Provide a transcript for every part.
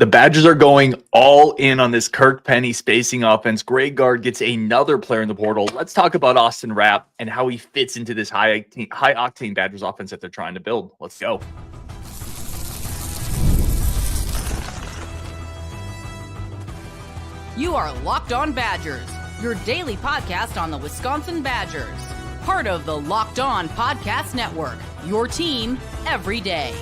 The Badgers are going all in on this Kirk Penny spacing offense. Greg Gard gets another player in the portal. Let's talk about Austin Rapp and how he fits into this high octane Badgers offense that they're trying to build. Let's go. You are Locked On Badgers, your daily podcast on the Wisconsin Badgers. Part of the Locked On Podcast Network, your team every day.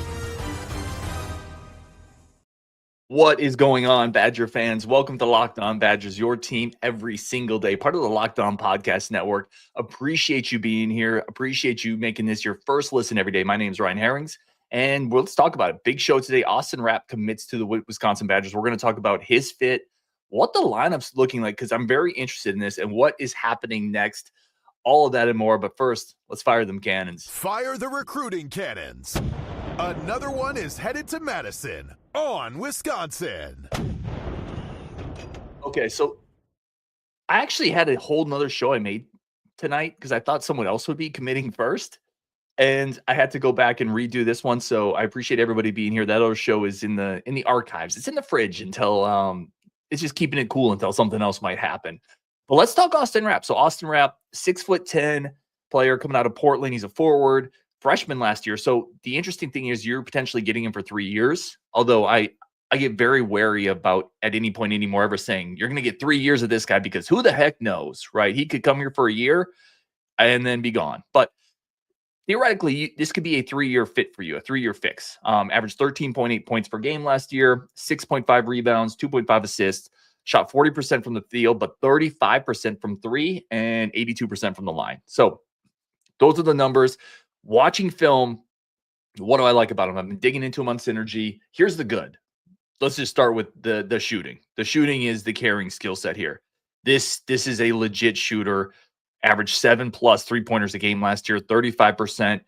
What is going on, Badger fans? Welcome to Locked On Badgers, your team every single day, part of the Locked On Podcast Network. Appreciate you being here. Appreciate you making this your first listen every day. My name is Ryan Herrings, and let's talk about it. Big show today. Austin Rapp commits to the Wisconsin Badgers. We're going to talk about his fit, what the lineup's looking like, because I'm very interested in this, and what is happening next. All of that and more. But first, let's fire them cannons. Fire the recruiting cannons. Another one is headed to Madison on Wisconsin. Okay, so I actually had a whole nother show I made tonight because I thought someone else would be committing first. And I had to go back and redo this one. So I appreciate everybody being here. That other show is in the archives. It's in the fridge until it's just keeping it cool until something else might happen. But let's talk Austin Rapp. So Austin Rapp, 6'10" player coming out of Portland. He's a forward. Freshman last year. So the interesting thing is you're potentially getting him for 3 years. Although I get very wary about at any point anymore ever saying you're going to get 3 years of this guy, because who the heck knows, right? He could come here for a year and then be gone. But theoretically, this could be a 3-year fit for you, a 3-year fix. Averaged 13.8 points per game last year, 6.5 rebounds, 2.5 assists, shot 40% from the field, but 35% from three and 82% from the line. So those are the numbers. Watching film, what do I like about him? I've been digging into him on Synergy. Here's the good. Let's just start with the shooting. The shooting is the carrying skill set here. This is a legit shooter. Averaged 7+ 3-pointers a game last year, 35%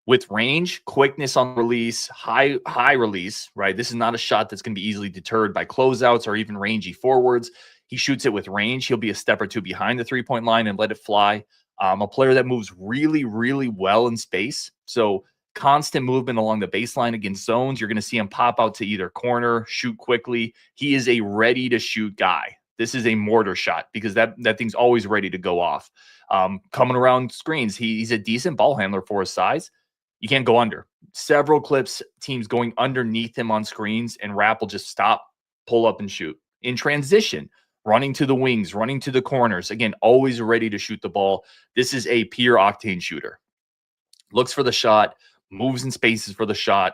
with range, quickness on release, high release, right? This is not a shot that's going to be easily deterred by closeouts or even rangy forwards. He shoots it with range. He'll be a step or two behind the 3-point line and let it fly. A player that moves really, really well in space. So constant movement along the baseline against zones. You're going to see him pop out to either corner, shoot quickly. He is a ready to shoot guy. This is a mortar shot because that thing's always ready to go off. Coming around screens, he's a decent ball handler for his size. You can't go under. Several clips, teams going underneath him on screens, and Rapp will just stop, pull up, and shoot. In transition, running to the wings, running to the corners. Again, always ready to shoot the ball. This is a pure octane shooter. Looks for the shot, moves in spaces for the shot,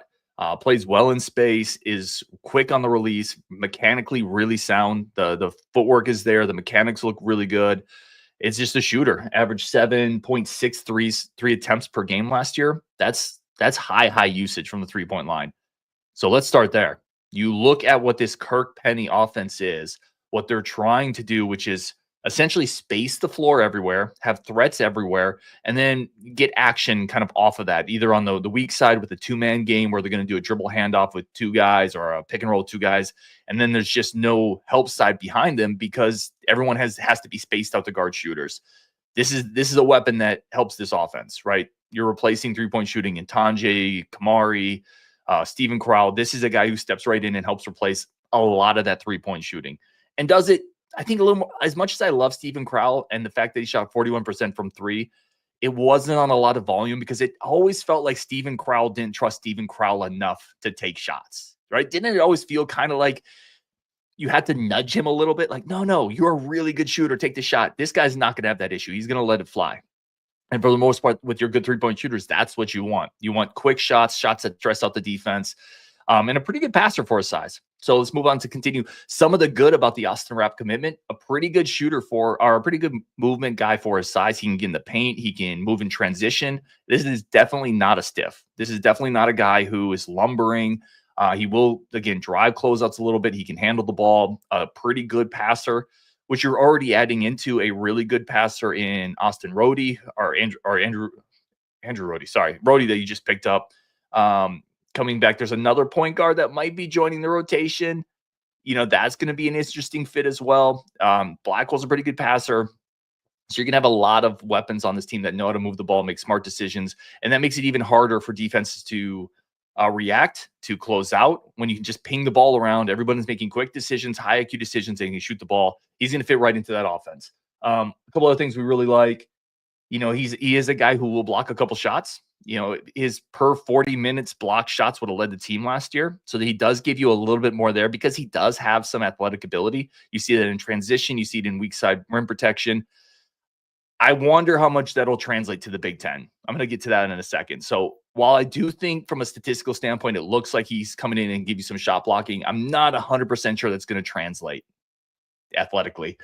plays well in space, is quick on the release, mechanically really sound. The footwork is there. The mechanics look really good. It's just a shooter. Averaged 7.6 three attempts per game last year. That's high usage from the 3-point line. So let's start there. You look at what this Kirk Penny offense is, what they're trying to do, which is essentially space the floor everywhere, have threats everywhere, and then get action kind of off of that, either on the weak side with a 2-man game where they're going to do a dribble handoff with 2 guys or a pick and roll with 2 guys. And then there's just no help side behind them because everyone has to be spaced out to guard shooters. This is a weapon that helps this offense, right? You're replacing 3-point shooting in Tanjay, Kamari, Steven Crowell. This is a guy who steps right in and helps replace a lot of that 3-point shooting. And does it, I think, a little more. As much as I love Steven Crowell and the fact that he shot 41% from 3, it wasn't on a lot of volume because it always felt like Steven Crowell didn't trust Steven Crowell enough to take shots, right? Didn't it always feel kind of like you had to nudge him a little bit? Like, no, you're a really good shooter. Take the shot. This guy's not going to have that issue. He's going to let it fly. And for the most part, with your good 3-point shooters, that's what you want. You want quick shots that stress out the defense, and a pretty good passer for his size. So let's move on to continue. Some of the good about the Austin Rapp commitment: a pretty good shooter or a pretty good movement guy for his size. He can get in the paint. He can move in transition. This is definitely not a stiff. This is definitely not a guy who is lumbering. He will, again, drive closeouts a little bit. He can handle the ball. A pretty good passer, which you're already adding into a really good passer in Austin Rhodey or Andrew Rhodey. Sorry, Rhodey that you just picked up. Coming back, there's another point guard that might be joining the rotation. That's going to be an interesting fit as well. Blackwell's a pretty good passer. So you're going to have a lot of weapons on this team that know how to move the ball, make smart decisions. And that makes it even harder for defenses to react, to close out. When you can just ping the ball around, everybody's making quick decisions, high IQ decisions, and you shoot the ball. He's going to fit right into that offense. A couple other things we really like. He is a guy who will block a couple shots. His per 40 minutes block shots would have led the team last year. So that he does give you a little bit more there because he does have some athletic ability. You see that in transition. You see it in weak side rim protection. I wonder how much that'll translate to the Big Ten. I'm going to get to that in a second. So while I do think from a statistical standpoint, it looks like he's coming in and give you some shot blocking, I'm not 100% sure that's going to translate athletically.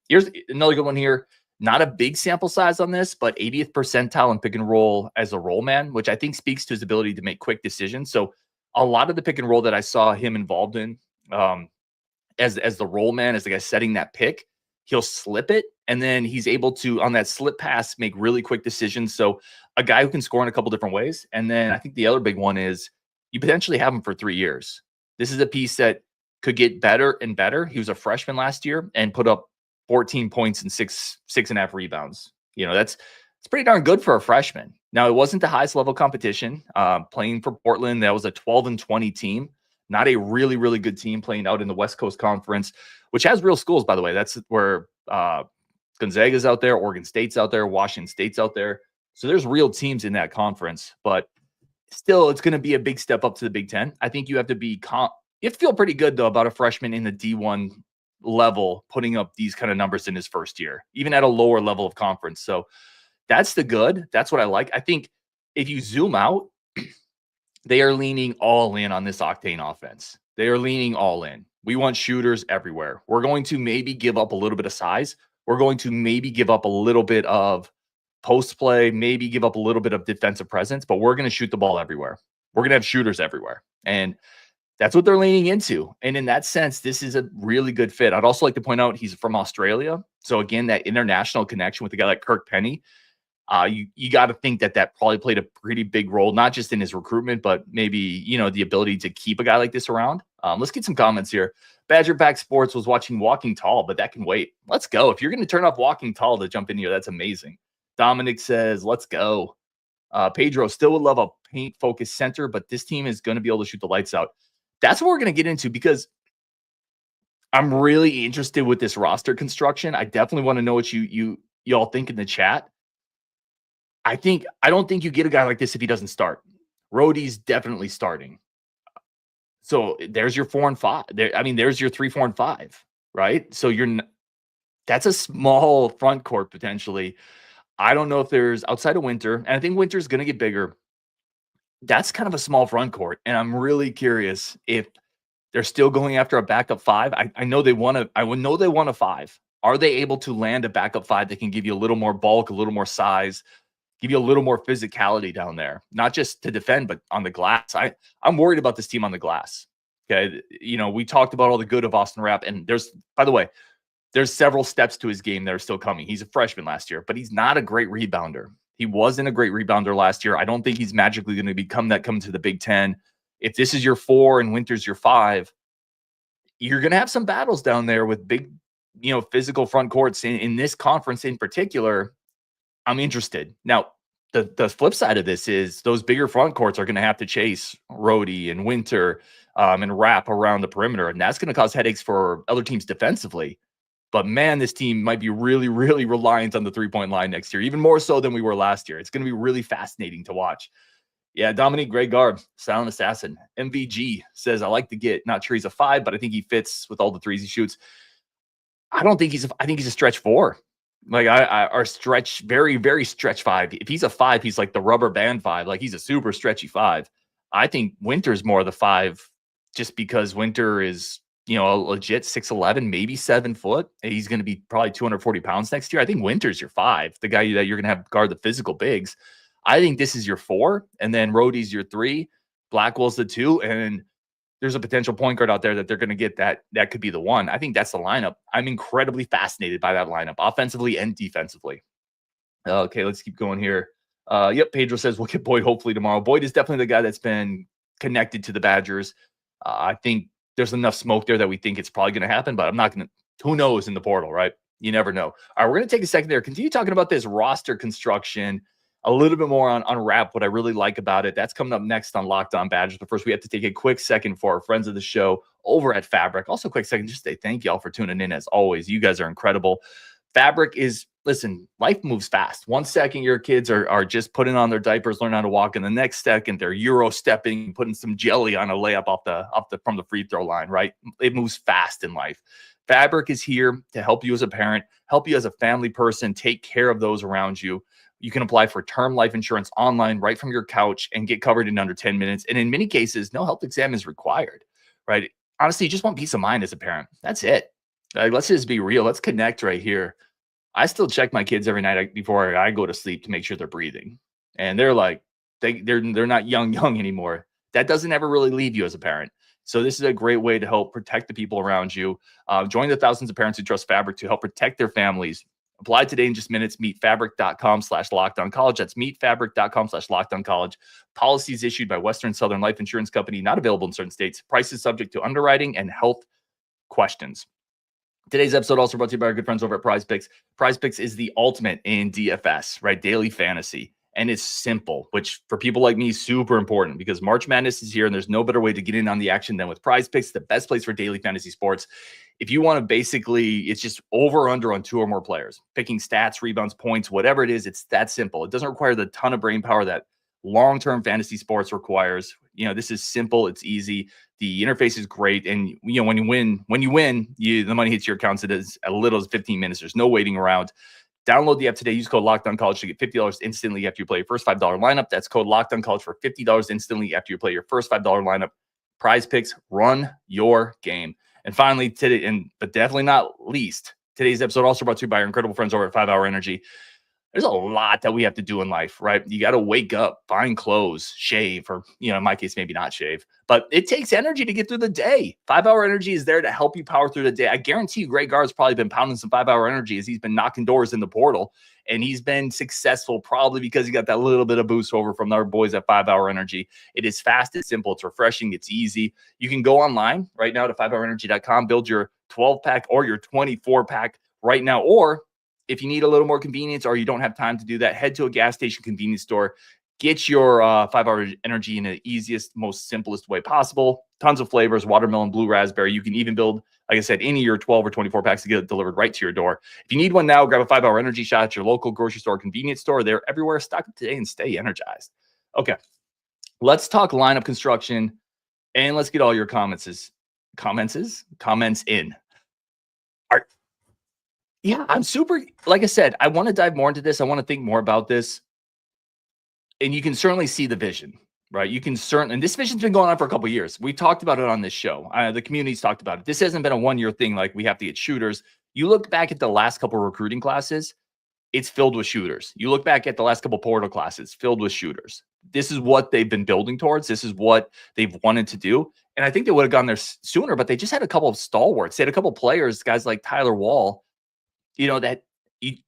Here's another good one here. Not a big sample size on this, but 80th percentile in pick and roll as a roll man, which I think speaks to his ability to make quick decisions. So a lot of the pick and roll that I saw him involved in as the roll man, as the guy setting that pick, he'll slip it. And then he's able to, on that slip pass, make really quick decisions. So a guy who can score in a couple different ways. And then I think the other big one is you potentially have him for 3 years. This is a piece that could get better and better. He was a freshman last year and put up 14 points and 6.5 rebounds. It's pretty darn good for a freshman. Now, it wasn't the highest level competition. Playing for Portland, that was a 12-20 team. Not a really, really good team playing out in the West Coast Conference, which has real schools, by the way. That's where Gonzaga's out there, Oregon State's out there, Washington State's out there. So there's real teams in that conference. But still, it's going to be a big step up to the Big Ten. I think you have to you have to feel pretty good, though, about a freshman in the D1 level putting up these kind of numbers in his first year, even at a lower level of conference. So that's the good. That's what I like. I think if you zoom out, they are leaning all in on this Octane offense. They are leaning all in. We want shooters everywhere. We're going to maybe give up a little bit of size. We're going to maybe give up a little bit of post play, maybe give up a little bit of defensive presence, but we're going to shoot the ball everywhere. We're going to have shooters everywhere. And that's what they're leaning into. And in that sense, this is a really good fit. I'd also like to point out he's from Australia. So again, that international connection with a guy like Kirk Penny, you got to think that probably played a pretty big role, not just in his recruitment, but maybe, the ability to keep a guy like this around. Let's get some comments here. Badger Pack Sports was watching Walking Tall, but that can wait. Let's go. If you're going to turn off Walking Tall to jump in here, that's amazing. Dominic says, let's go. Pedro still would love a paint-focused center, but this team is going to be able to shoot the lights out. That's what we're going to get into because I'm really interested with this roster construction. I definitely want to know what y'all think in the chat. I don't think you get a guy like this if he doesn't start. Rhodey's definitely starting. So there's your 4 and 5. There's your 3, 4, and 5, right? So that's a small front court potentially. I don't know if there's outside of Winter, and I think Winter's going to get bigger. That's kind of a small front court, and I'm really curious if they're still going after a backup 5. I know they want to. I would know they want a 5. Are they able to land a backup 5 that can give you a little more bulk, a little more size, give you a little more physicality down there, not just to defend, but on the glass? I'm worried about this team on the glass. Okay, we talked about all the good of Austin Rapp, and by the way, there's several steps to his game that are still coming. He's a freshman last year, but he's not a great rebounder. He wasn't a great rebounder last year. I don't think he's magically going to become that coming to the Big Ten. If this is your 4 and Winter's your 5, you're going to have some battles down there with big, physical front courts in this conference in particular. I'm interested. Now, the flip side of this is those bigger front courts are going to have to chase Rhodey and Winter and Rapp around the perimeter, and that's going to cause headaches for other teams defensively. But man, this team might be really, really reliant on the 3-point line next year, even more so than we were last year. It's going to be really fascinating to watch. Yeah, Dominique, Greg Gard, Silent Assassin. MVG says, I like to get, not sure he's a 5, but I think he fits with all the threes he shoots. I think he's a stretch 4. Like our stretch, very, very stretch 5. If he's a 5, he's like the rubber band 5. Like he's a super stretchy 5. I think Winter's more of the 5 just because Winter is, a legit 6'11", maybe 7 foot. He's going to be probably 240 pounds next year. I think Winter's your 5, the guy that you're going to have guard the physical bigs. I think this is your 4, and then Rhodey's your 3, Blackwell's the 2, and there's a potential point guard out there that they're going to get that could be the 1. I think that's the lineup. I'm incredibly fascinated by that lineup, offensively and defensively. Okay, let's keep going here. Yep, Pedro says we'll get Boyd hopefully tomorrow. Boyd is definitely the guy that's been connected to the Badgers. I think there's enough smoke there that we think it's probably going to happen, but I'm not going to, who knows in the portal, right? You never know. All right, we're going to take a second there. Continue talking about this roster construction. a little bit more on Rapp, what I really like about it. That's coming up next on Locked On Badgers. But first, we have to take a quick second for our friends of the show over at Fabric. Also, a quick second, just say thank y'all for tuning in as always. You guys are incredible. Fabric is, listen, life moves fast. 1 second, your kids are just putting on their diapers, learn how to walk, and the next second, they're Euro stepping, putting some jelly on a layup from the free throw line, right? It moves fast in life. Fabric is here to help you as a parent, help you as a family person, take care of those around you. You can apply for term life insurance online right from your couch and get covered in under 10 minutes. And in many cases, no health exam is required, right? Honestly, you just want peace of mind as a parent. That's it. Let's just be real. Let's connect right here. I still check my kids every night before I go to sleep to make sure they're breathing. And they're like, they're not young anymore. That doesn't ever really leave you as a parent. So this is a great way to help protect the people around you. Join the thousands of parents who trust Fabric to help protect their families. Apply today in just minutes. Meetfabric.com/lockedoncollege. That's meetfabric.com/lockedoncollege. Policies issued by Western Southern Life Insurance Company, not available in certain states. Prices subject to underwriting and health questions. Today's episode also brought to you by our good friends over at Prize Picks. Prize Picks is the ultimate in DFS, right? Daily fantasy. And it's simple, which for people like me is super important because March Madness is here and there's no better way to get in on the action than with Prize Picks, the best place for daily fantasy sports. If you want to basically, it's just over or under on 2 or more players, picking stats, rebounds, points, whatever it is, it's that simple. It doesn't require the ton of brain power that long-term fantasy sports requires. You know, this is simple. It's easy. The interface is great. And, you know, when you win, the money hits your accounts. It is as little as 15 minutes. There's no waiting around. Download the app today. Use code LOCKEDONCollege to get $50 instantly after you play your first $5 lineup. That's code LOCKEDONCollege for $50 instantly after you play your first $5 lineup. Prize Picks, run your game. And finally, today, but definitely not least, today's episode also brought to you by our incredible friends over at 5 Hour Energy. There's a lot that we have to do in life, right? You got to wake up, find clothes, shave, or, you know, in my case, maybe not shave, but it takes energy to get through the day. 5 Hour Energy is there to help you power through the day. I guarantee you, Greg Gard's probably been pounding some 5 Hour Energy as he's been knocking doors in the portal, and he's been successful probably because he got that little bit of boost over from our boys at 5 Hour Energy. It is fast, it's simple, it's refreshing, it's easy. You can go online right now to 5hourenergy.com, build your 12-pack or your 24-pack right now, or if you need a little more convenience or you don't have time to do that, head to a gas station convenience store. Get your 5 Hour Energy in the easiest, most simplest way possible. Tons of flavors, watermelon, blue raspberry. You can even build, like I said, any of your 12 or 24 packs to get it delivered right to your door. If you need one now, grab a 5 Hour Energy shot at your local grocery store, convenience store. They're everywhere. Stock up today and stay energized. Okay, let's talk lineup construction and let's get all your comments in. Yeah, I'm super, like I said, I want to dive more into this. I want to think more about this. And you can certainly see the vision, right? You can certainly, and this vision's been going on for a couple of years. We talked about it on this show. The community's talked about it. This hasn't been a one-year thing like we have to get shooters. You look back at the last couple of recruiting classes, it's filled with shooters. You look back at the last couple of portal classes, filled with shooters. This is what they've been building towards. This is what they've wanted to do. And I think they would have gone there sooner, but they just had a couple of stalwarts. They had a couple of players, guys like Tyler Wall, you know, that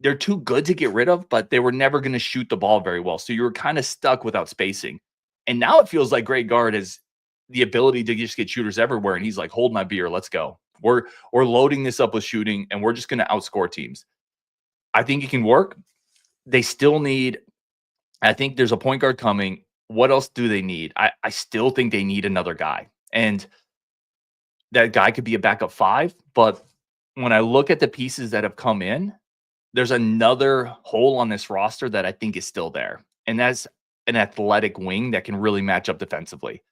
they're too good to get rid of, but they were never going to shoot the ball very well. So you were kind of stuck without spacing. And now it feels like Greg Gard has the ability to just get shooters everywhere. And he's like, hold my beer. Let's go. We're loading this up with shooting and we're just going to outscore teams. I think it can work. They still need, I think there's a point guard coming. What else do they need? I still think they need another guy. And that guy could be a backup 5, but when I look at the pieces that have come in, there's another hole on this roster that I think is still there. And that's an athletic wing that can really match up defensively.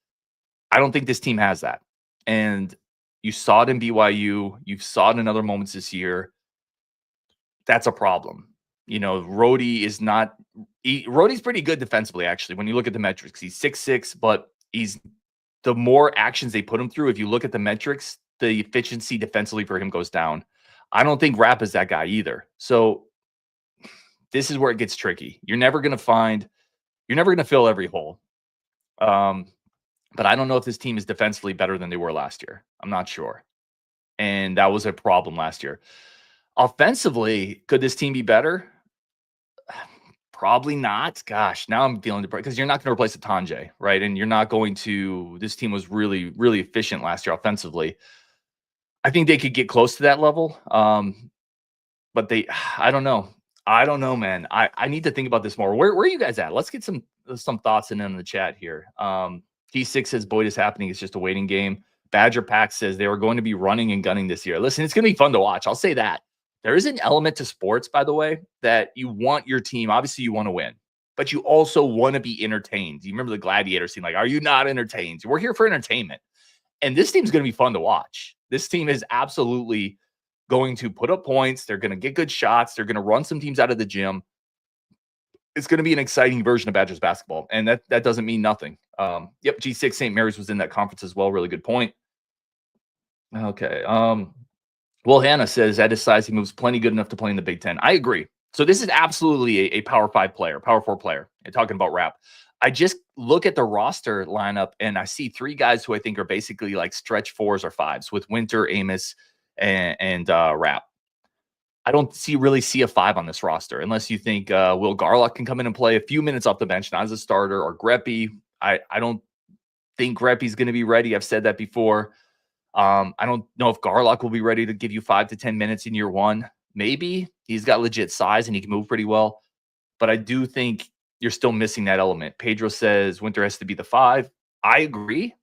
I don't think this team has that. And you saw it in BYU. You saw it in other moments this year. That's a problem. You know, Rhodey's pretty good defensively, actually. When you look at the metrics, he's 6'6", but the more actions they put him through, if you look at the metrics, the efficiency defensively for him goes down. I don't think Rapp is that guy either. So this is where it gets tricky. You're never going to fill every hole. But I don't know if this team is defensively better than they were last year. I'm not sure. And that was a problem last year. Offensively, could this team be better? Probably not. Gosh, now I'm feeling depressed because you're not going to replace Atonje, right? And you're not going to, this team was really, really efficient last year offensively. I think they could get close to that level. But I don't know. I don't know, man. I need to think about this more. Where are you guys at? Let's get some thoughts in the chat here. T6 says Boyd is happening. It's just a waiting game. Badger Pack says they were going to be running and gunning this year. Listen, it's going to be fun to watch. I'll say that. There is an element to sports, by the way, that you want your team. Obviously, you want to win, but you also want to be entertained. You remember the gladiator scene? Like, are you not entertained? We're here for entertainment. And this team's going to be fun to watch. This team is absolutely going to put up points. They're going to get good shots. They're going to run some teams out of the gym. It's going to be an exciting version of Badgers basketball. And that doesn't mean nothing. Yep, G6 St. Mary's was in that conference as well. Really good point. Okay. Will Hannah says at his size, he moves plenty good enough to play in the Big Ten. I agree. So this is absolutely a Power 5 player, Power 4 player. And talking about Rapp. I just look at the roster lineup and I see 3 guys who I think are basically like stretch 4s or 5s with Winter, Amos, and Rapp. I don't really see a 5 on this roster unless you think Will Garlock can come in and play a few minutes off the bench, not as a starter, or Greppy. I don't think Greppy's going to be ready. I've said that before. I don't know if Garlock will be ready to give you 5 to 10 minutes in year 1. Maybe. He's got legit size and he can move pretty well. But I do think you're still missing that element. Pedro says Winter has to be the 5. I agree.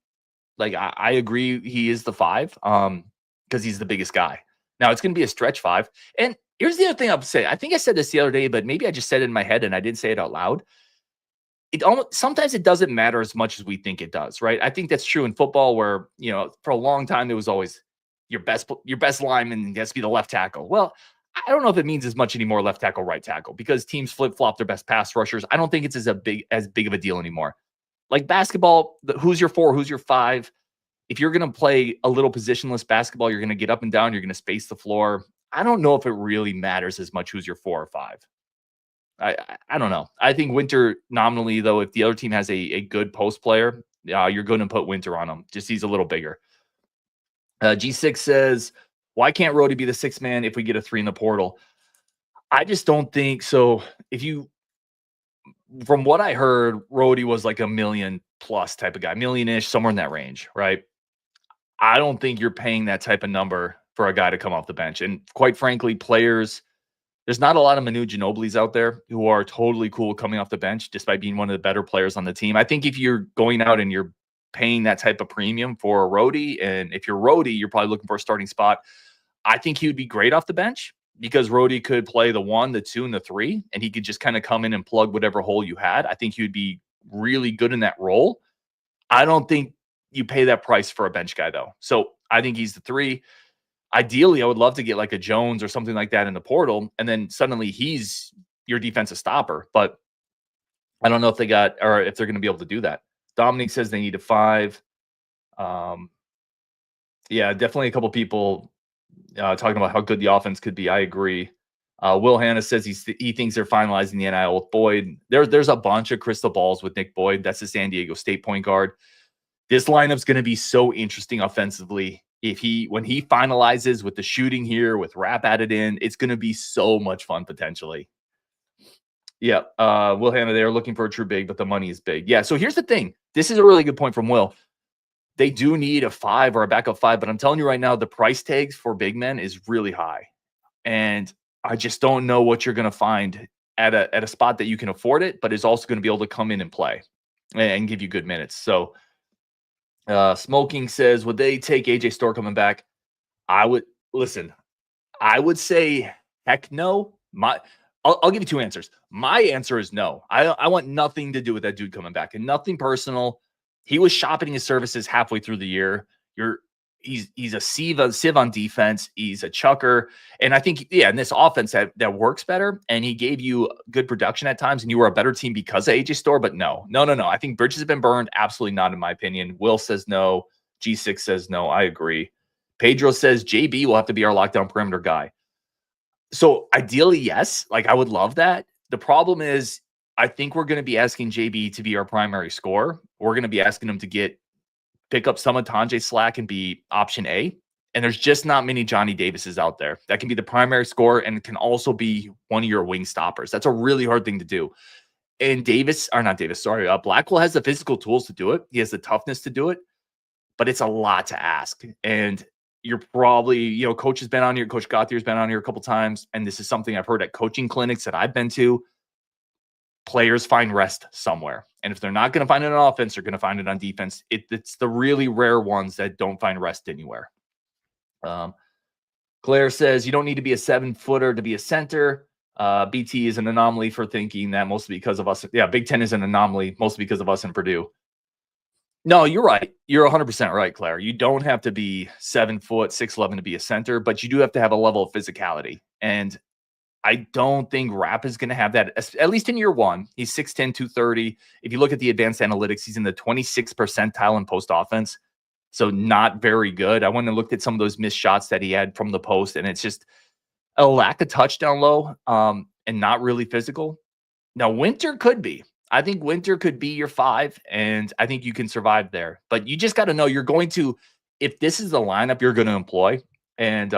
Like, I agree he is the 5 because he's the biggest guy. Now, it's going to be a stretch 5. And here's the other thing I'll say. I think I said this the other day, but maybe I just said it in my head and I didn't say it out loud. Sometimes it doesn't matter as much as we think it does, right? I think that's true in football where, for a long time, there was always your best lineman has to be the left tackle. Well, I don't know if it means as much anymore, left tackle, right tackle, because teams flip-flop their best pass rushers. I don't think it's as big of a deal anymore. Like basketball, who's your 4, who's your 5? If you're going to play a little positionless basketball, you're going to get up and down, you're going to space the floor. I don't know if it really matters as much who's your 4 or 5. I don't know. I think Winter nominally, though, if the other team has a good post player, you're going to put Winter on him. Just he's a little bigger. G6 says, why can't Rhodey be the 6th man if we get a 3 in the portal? I just don't think so. From what I heard, Rhodey was like $1 million plus type of guy, million-ish, somewhere in that range, right? I don't think you're paying that type of number for a guy to come off the bench. And quite frankly, players, there's not a lot of Manu Ginobili's out there who are totally cool coming off the bench, despite being one of the better players on the team. I think if you're going out and you're paying that type of premium for a Rhodey, and if you're Rhodey, you're probably looking for a starting spot. I think he would be great off the bench because Rhodey could play the 1, the 2, and the 3, and he could just kind of come in and plug whatever hole you had. I think he would be really good in that role. I don't think you pay that price for a bench guy, though. So I think he's the 3. Ideally, I would love to get like a Jones or something like that in the portal, and then suddenly he's your defensive stopper. But I don't know if they're going to be able to do that. Dominic says they need a 5. Yeah, definitely a couple people talking about how good the offense could be. I agree. Will Hannah says he thinks they're finalizing the NIL with Boyd. There's a bunch of crystal balls with Nick Boyd. That's the San Diego State point guard. This lineup's going to be so interesting offensively. When he finalizes with the shooting here, with Rapp added in, it's going to be so much fun potentially. Yeah, Will Hannah, they're looking for a true big, but the money is big. Yeah, so here's the thing. This is a really good point from Will. They do need a 5 or a backup 5, but I'm telling you right now, the price tags for big men is really high. And I just don't know what you're going to find at a spot that you can afford it, but is also going to be able to come in and play and give you good minutes. So Smoking says, would they take AJ Storr coming back? I would say heck no. I'll give you 2 answers. My answer is no. I want nothing to do with that dude coming back, and nothing personal. He was shopping his services halfway through the year. He's a sieve on defense. He's a chucker. And I think, in this offense that works better, and he gave you good production at times, and you were a better team because of AJ Storr, but no. I think bridges have been burned. Absolutely not, in my opinion. Will says no. G6 says no. I agree. Pedro says JB will have to be our lockdown perimeter guy. So ideally, yes. Like, I would love that. The problem is, I think we're going to be asking JB to be our primary scorer. We're going to be asking him to pick up some of Tanjay slack and be option A. And there's just not many Johnny Davises out there that can be the primary scorer and can also be one of your wing stoppers. That's a really hard thing to do. And Blackwell has the physical tools to do it. He has the toughness to do it, but it's a lot to ask. And you're probably, Coach has been on here. Coach Gauthier's been on here a couple times. And this is something I've heard at coaching clinics that I've been to. Players find rest somewhere. And if they're not going to find it on offense, they're going to find it on defense. It's the really rare ones that don't find rest anywhere. Claire says, you don't need to be a 7-footer to be a center. BT is an anomaly for thinking that mostly because of us. Yeah, Big Ten is an anomaly mostly because of us in Purdue. No, you're right. You're 100% right, Claire. You don't have to be 7 foot, 6'11" to be a center, but you do have to have a level of physicality. And I don't think Rapp is going to have that, at least in year one. He's 6'10", 230. If you look at the advanced analytics, he's in the 26th percentile in post offense. So not very good. I went and looked at some of those missed shots that he had from the post, and it's just a lack of touchdown low and not really physical. Now, Winter could be. I think Winter could be your 5, and I think you can survive there. But you just got to know you're going to, if this is the lineup you're going to employ, and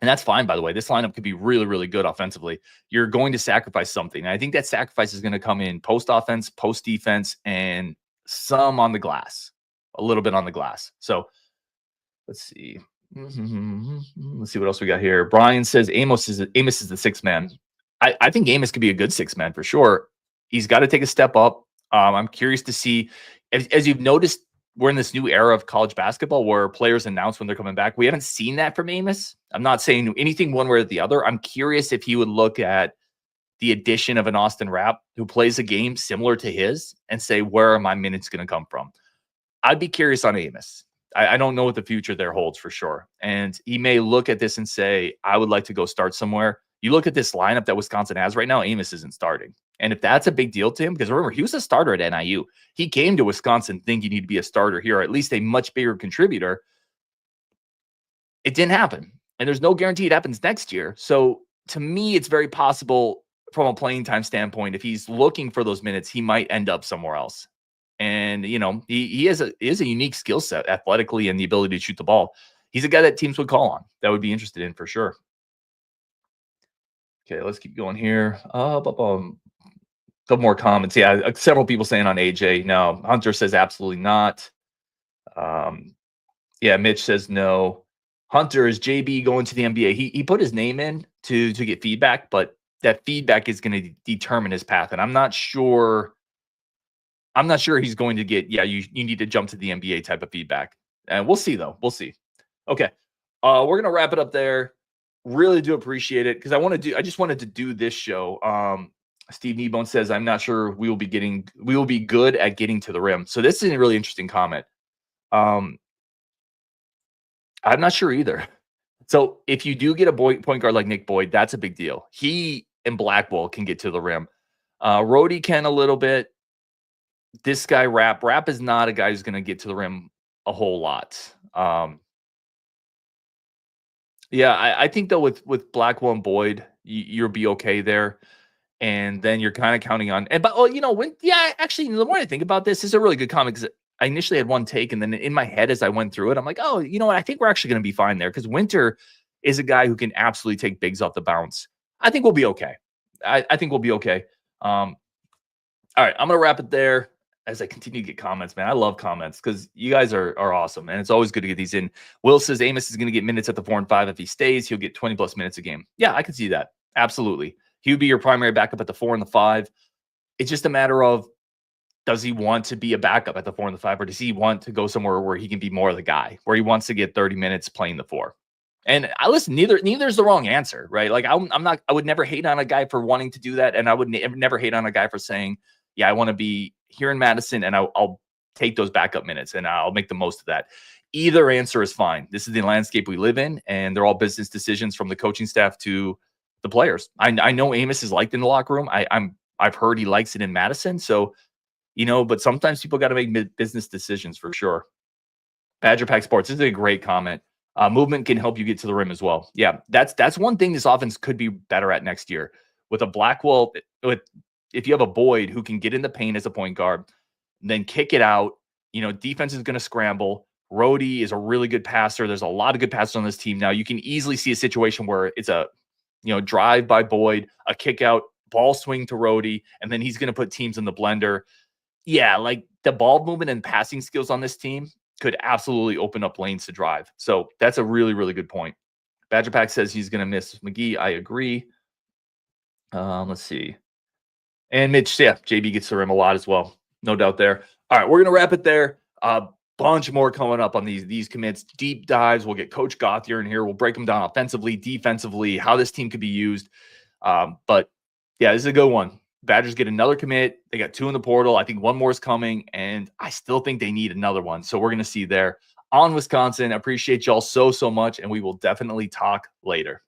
that's fine, by the way. This lineup could be really, really good offensively. You're going to sacrifice something. And I think that sacrifice is going to come in post offense, post defense, and some on the glass, a little bit on the glass. So let's see. Let's see what else we got here. Brian says Amos is the 6th man. I think Amos could be a good 6th man for sure. He's got to take a step up. I'm curious to see, as you've noticed, we're in this new era of college basketball where players announce when they're coming back. We haven't seen that from Amos. I'm not saying anything one way or the other. I'm curious if he would look at the addition of an Austin Rapp who plays a game similar to his and say, where are my minutes going to come from? I'd be curious on Amos. I don't know what the future there holds for sure. And he may look at this and say, I would like to go start somewhere. You look at this lineup that Wisconsin has right now, Amos isn't starting. And if that's a big deal to him, because remember, he was a starter at NIU. He came to Wisconsin thinking he'd be a starter here, or at least a much bigger contributor. It didn't happen. And there's no guarantee it happens next year. So to me, it's very possible from a playing time standpoint, if he's looking for those minutes, he might end up somewhere else. And, he is a unique skill set athletically and the ability to shoot the ball. He's a guy that teams would call on, that would be interested in for sure. Okay, let's keep going here. Couple more comments. Yeah, several people saying on AJ. No, Hunter says absolutely not. Yeah, Mitch says no. Hunter, is JB going to the NBA? He put his name in to get feedback, but that feedback is going to determine his path. And I'm not sure he's going to get, you need to jump to the NBA type of feedback. And we'll see, though. We'll see. Okay. We're going to wrap it up there. Really do appreciate it because I just wanted to do this show. Steve Kneebone says, I'm not sure we will be good at getting to the rim. So this is a really interesting comment. I'm not sure either. So if you do get a point guard like Nick Boyd, that's a big deal. He and Blackwell can get to the rim. Rhodey can a little bit. This guy, Rapp is not a guy who's going to get to the rim a whole lot. I think though with Blackwell and Boyd, you'll be okay there. And then you're kind of counting on, actually, the more I think about this is a really good comment because I initially had one take, and then in my head as I went through it, I'm like, oh, you know what? I think we're actually going to be fine there because Winter is a guy who can absolutely take bigs off the bounce. I think we'll be okay. I think we'll be okay. All right, I'm going to wrap it there as I continue to get comments, man. I love comments because you guys are awesome, and it's always good to get these in. Will says Amos is going to get minutes at the 4 and 5. If he stays, he'll get 20+ minutes a game. Yeah, I can see that. Absolutely. He would be your primary backup at the 4 and the 5. It's just a matter of, does he want to be a backup at the 4 and the 5, or does he want to go somewhere where he can be more of the guy, where he wants to get 30 minutes playing the 4? And I listen, neither is the wrong answer, right? Like I would never hate on a guy for wanting to do that. And I would never hate on a guy for saying, yeah, I want to be here in Madison and I'll take those backup minutes and I'll make the most of that. Either answer is fine. This is the landscape we live in, and they're all business decisions from the coaching staff to the players. I know Amos is liked in the locker room. I've heard he likes it in Madison. So, but sometimes people got to make business decisions for sure. Badger Pack Sports, this is a great comment. Movement can help you get to the rim as well. Yeah, that's one thing this offense could be better at next year. With a Blackwell, if you have a Boyd who can get in the paint as a point guard, then kick it out, defense is going to scramble. Rhodey is a really good passer. There's a lot of good passers on this team. Now you can easily see a situation where it's a, drive by Boyd, a kick out, ball swing to Rhodey, and then he's going to put teams in the blender. Yeah, like the ball movement and passing skills on this team could absolutely open up lanes to drive. So that's a really, really good point. Badger Pack says he's going to miss McGee. I agree. Let's see. And Mitch, yeah, JB gets the rim a lot as well. No doubt there. All right, we're going to wrap it there. Bunch more coming up on these commits. Deep dives. We'll get Coach Gothier in here. We'll break them down offensively, defensively, how this team could be used. But yeah, this is a good one. Badgers get another commit. They got 2 in the portal. I think one more is coming, and I still think they need another one. So we're going to see there on Wisconsin. I appreciate y'all so much, and we will definitely talk later.